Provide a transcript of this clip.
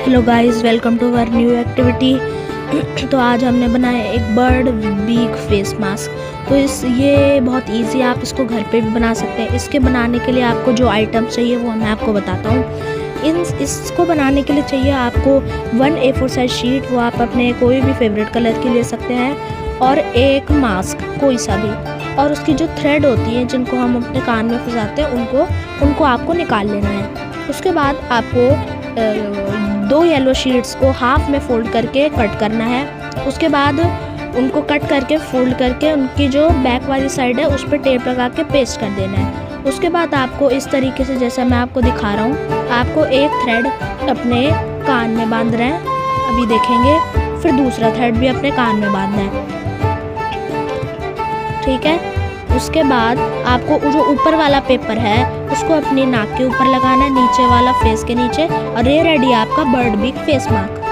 Hello guys, welcome to our new activity. तो आज हमने बनाया एक बर्ड बीक फेस मास्क। तो ये बहुत इजी है, आप इसको घर पे भी बना सकते हैं। इसके बनाने के लिए आपको जो आइटम्स चाहिए वो मैं आपको बताता हूँ। इसको बनाने के लिए चाहिए आपको 1 A4 साइज शीट, वो आप अपने कोई भी फेवरेट कलर की ले सकते हैं, और एक मास्क कोई सा भी, और उसकी जो थ्रेड होती है जिनको हम अपने कान में फंसाते हैं उनको आपको निकाल लेना है। उसके बाद आपको 2 येलो शीट्स को हाफ में फोल्ड करके कट करना है। उसके बाद उनको कट करके फोल्ड करके उनकी जो बैक वाली साइड है उस पर टेप लगा के पेस्ट कर देना है। उसके बाद आपको इस तरीके से, जैसा मैं आपको दिखा रहा हूँ, आपको एक थ्रेड अपने कान में बांध रहे हैं, अभी देखेंगे, फिर दूसरा थ्रेड भी अपने कान में बांधना है, ठीक है। उसके बाद आपको जो ऊपर वाला पेपर है उसको अपनी नाक के ऊपर लगाना है, नीचे वाला फेस के नीचे, और ये रेडी है आपका बर्ड बीक फेस मास्क।